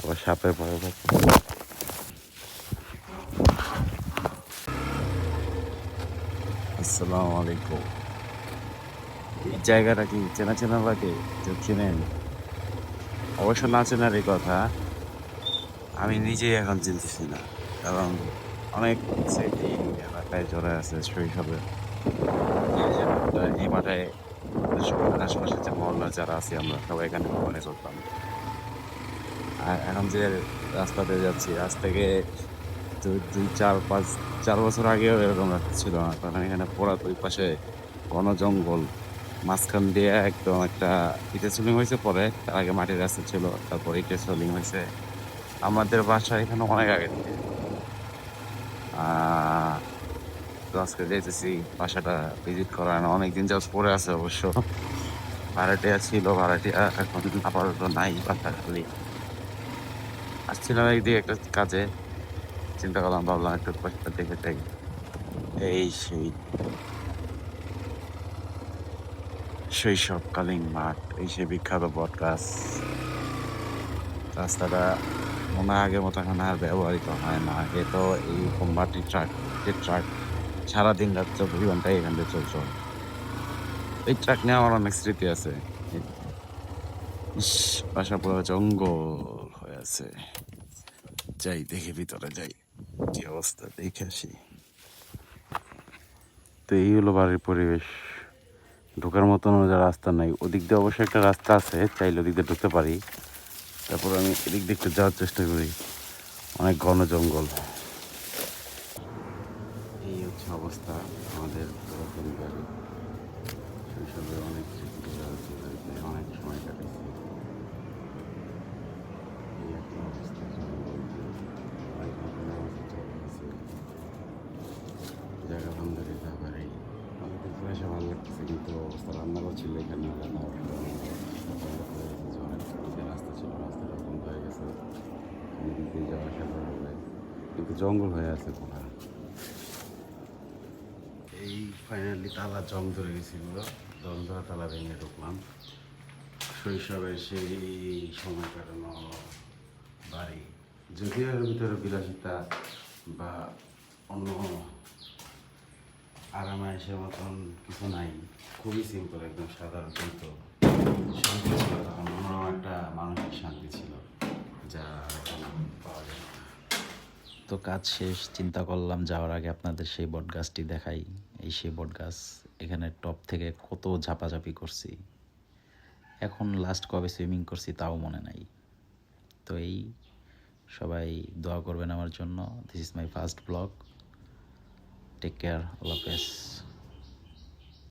আবার সাপের ভয় থাকে। আসসালামু আলাইকুম। এই জায়গাটা কি চেনা চেনা লাগে? কেউ চেনেন? অবশ্য না চেনার এই কথা, আমি নিজেই এখন চিনতেছি না। কারণ অনেক স্মৃতি এলাকায় জড়ে আছে শৈশবের। এই যে এই মাঠে আশেপাশে যে মহল্লা যারা আছি আমরা সবাই এখানে ঘুমানে চলতাম। আর এখন যে রাস্তা দিয়ে যাচ্ছি, আজ থেকে ২, ৪, ৫, ৪ বছর আগেও এরকম রাস্তা ছিল না। কারণ এখানে পুরা ২ পাশে ঘন জঙ্গল। মাঝখান দিয়ে একদম একটা ইটের চুলিং হইছে পরে। তার আগে মাটির রাস্তা ছিল। তারপর ইটের চুলিং হইছে। আমাদের বাসা এখানে অনেক আগে থেকে। আ তো আজকে যাইতেছি বাসাটা ভিজিট করার। অনেকদিন যাবত পড়ে আছে অবশ্য। ভাড়াটিয়া ছিল, ভাড়াটিয়া এখন আপাতত নাই, বাসা খালি। আসছিলাম এইদিকে একটা কাজে। চিন্তা করলাম, ভাবলাম একটু বাসাটা দেখে যাই। এই সেই শৈশবকালীন মাঠ, এই সেই বিখ্যাত বটগাছ। রাস্তাটা মনে হয় আগের মতো এখন আর ব্যবহৃত হয় না। আগে তো এইরকম মাটির ট্রাক, ইটের ট্রাক সারাদিন রাত ২৪ ঘন্টাই এখান দিয়ে চলতো। এই ট্রাক নিয়ে আমার অনেক স্মৃতি আছে। এ ইস! বাসা পুরো জঙ্গল হয়ে আছে। যাই দেখি ভিতরে যাই। কি অবস্থা দেখে আসি। তো এই হলো বাড়ির পরিবেশ। ঢোকার মতন রাস্তা নাই। ওদিক দিয়ে অবশ্যই একটা রাস্তা আছে। চাইলে ওদিক দিয়ে ঢুকতে পারি। তারপর আমি এদিক দিয়ে একটু যাওয়ার চেষ্টা করি। অনেক ঘন জঙ্গল। এই হচ্ছে অবস্থা আমাদের পুরাতন বাড়ি। শৈশবে অনেক স্মৃতি জড়িত আছে বাড়িতে, অনেক সময় কাটাইছি। এই একটা অবস্থা জঙ্গল দিয়ে অনেক নতুন অবস্থা চলতেছে। জায়গা ভালো লাগে বাড়ি। আমাদের দেখতে এসে ভালো লাগতেছে, কিন্তু অবস্থা রান্না করছিল এখানে রান্না বন্ধ করে রেখেছে। অনেক দিকে রাস্তা ছিল, রাস্তাটা বন্ধ হয়ে গেছে। সামনের দিক দিয়ে যাওয়া আসা করা হবে, কিন্তু জঙ্গল হয়ে আছে পুরা। এই ফাইনালি তালা জং ধরে গেছিল, জং ধরা তালা ভেঙে ঢুকলাম। শৈশবের সেই সময় কাটানো বাড়ি, যদিও এর ভিতরে বিলাসিতা বা অন্য আরামায়েশের মতন কিছু নাই। খুবই সিম্পল, একদম সাধারণ, কিন্তু শান্তি ছিল তখন, অন্যরকম একটা মানসিক শান্তি ছিল যা এখন পাওয়া যায় না। তো কাজ শেষ, চিন্তা করলাম যাওয়ার আগে আপনাদের সেই বটগাছটি দেখাই। এই সেই বটগাছ, এখানে টপ থেকে কত ঝাপাঝাপি করছি। এখন লাস্ট কবে সুইমিং করছি তাও মনে নাই। তো এই সবাই দোয়া করবেন আমার জন্য। This is my first blog. Take care, আল্লাহ হাফেজ।